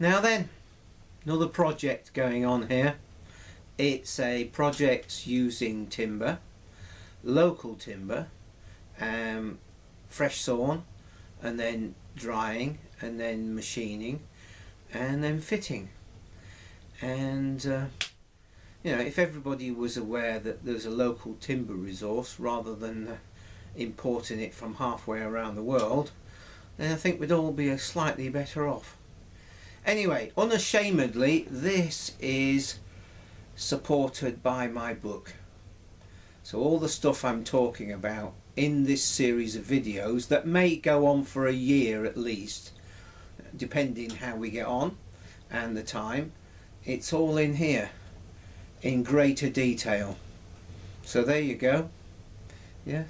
Now then, another project going on here. It's a project using timber, local timber, fresh sawn, and then drying, and then machining, and then fitting. And you know, if everybody was aware that there's a local timber resource rather than importing it from halfway around the world, then I think we'd all be slightly better off. Anyway, unashamedly, this is supported by my book. So all the stuff I'm talking about in this series of videos, that may go on for a year at least, depending how we get on and the time, it's all in here in greater detail. So there you go. Yes,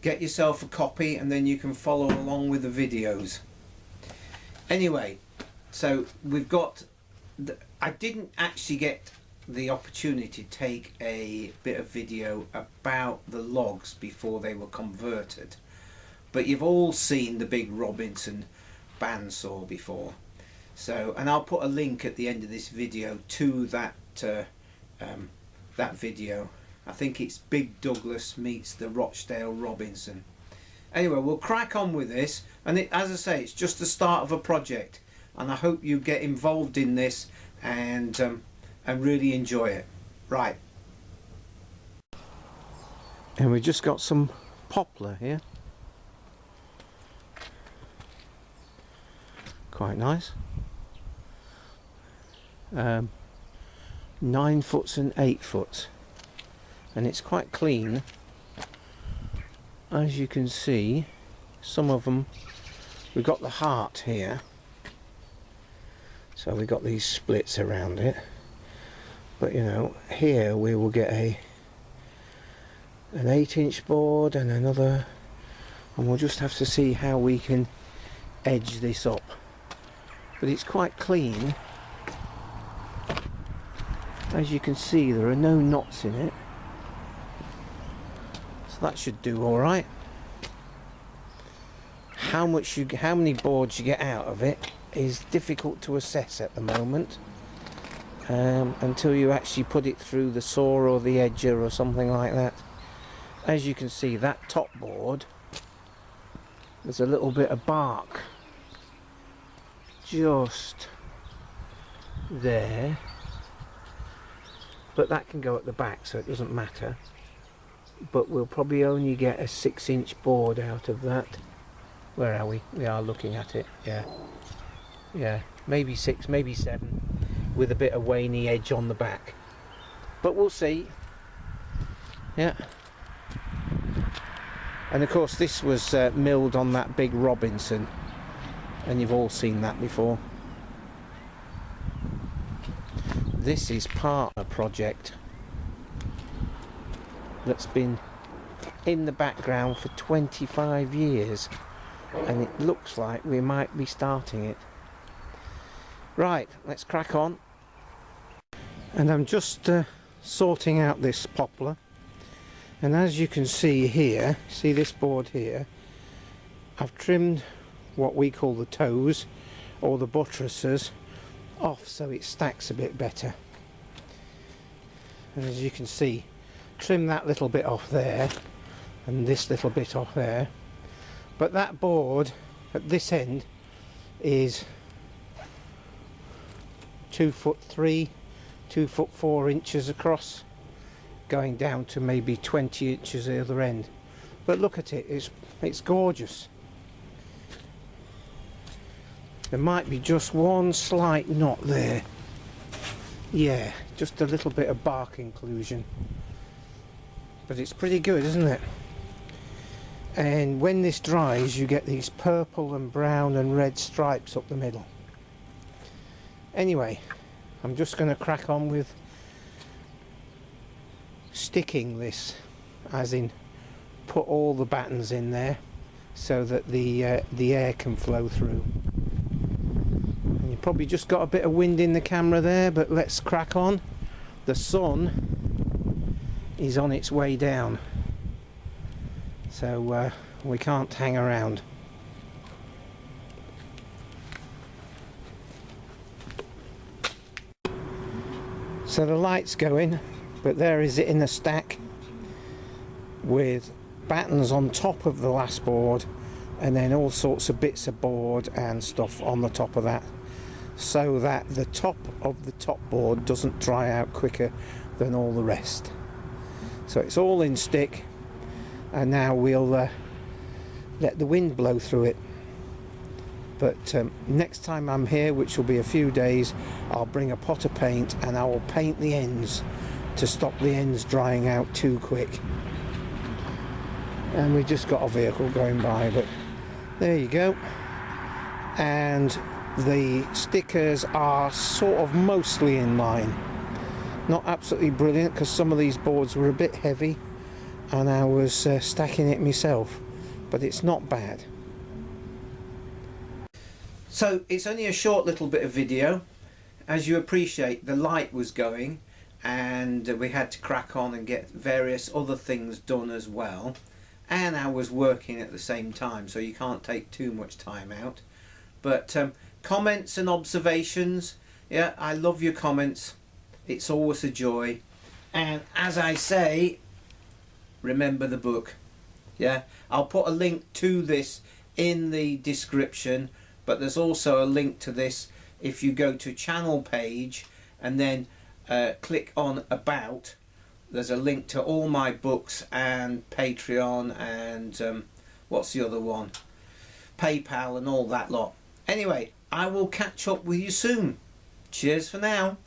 get yourself a copy and then you can follow along with the videos. Anyway, so we've got I didn't actually get the opportunity to take a bit of video about the logs before they were converted, but you've all seen the big Robinson bandsaw before. So, and I'll put a link at the end of this video to that that video. I think it's Big Douglas meets the Rochdale Robinson. Anyway, we'll crack on with this, and as I say, it's just the start of a project, and I hope you get involved in this and really enjoy it. Right. And we just got some poplar here. Quite nice. 9 foot and 8 foot, and it's quite clean. As you can see, some of them, we've got the heart here, so we've got these splits around it, but you know, here we will get an 8-inch board and another, and we'll just have to see how we can edge this up, but it's quite clean. As you can see, there are no knots in it, so that should do all right. How many boards you get out of it is difficult to assess at the moment, until you actually put it through the saw or the edger or something like that. As you can see, that top board, there's a little bit of bark just there, but that can go at the back, so it doesn't matter. But we'll probably only get a 6-inch board out of that. Where are we? We are looking at it. Yeah, maybe 6, maybe 7, with a bit of waney edge on the back, but we'll see. Yeah, and of course this was milled on that big Robinson, and you've all seen that before. This is part of a project that's been in the background for 25 years, and it looks like we might be starting it. Right, let's crack on. And I'm just sorting out this poplar, and as you can see here, see this board here, I've trimmed what we call the toes or the buttresses off so it stacks a bit better. And as you can see, trim that little bit off there and this little bit off there, but that board at this end is 2'3", 2'4" inches across, going down to maybe 20 inches the other end. But look at it, it's gorgeous. There might be just one slight knot there. Yeah, just a little bit of bark inclusion. But it's pretty good, isn't it? And when this dries, you get these purple and brown and red stripes up the middle. Anyway, I'm just going to crack on with sticking this, as in put all the battens in there so that the air can flow through. And you probably just got a bit of wind in the camera there, but let's crack on. The sun is on its way down, so we can't hang around. So the light's going, but there is it in a stack with battens on top of the last board, and then all sorts of bits of board and stuff on the top of that, so that the top of the top board doesn't dry out quicker than all the rest. So it's all in stick, and now we'll let the wind blow through it. But next time I'm here, which will be a few days, I'll bring a pot of paint and I will paint the ends to stop the ends drying out too quick. And we just got a vehicle going by, but there you go. And the stickers are sort of mostly in line. Not absolutely brilliant, because some of these boards were a bit heavy and I was stacking it myself, but it's not bad. So it's only a short little bit of video. As you appreciate, the light was going and we had to crack on and get various other things done as well, and I was working at the same time, so you can't take too much time out. But comments and observations, yeah, I love your comments. It's always a joy. And as I say, remember the book. Yeah, I'll put a link to this in the description, but there's also a link to this if you go to channel page and then click on about. There's a link to all my books and Patreon and what's the other one, PayPal and all that lot. Anyway, I will catch up with you soon. Cheers for now.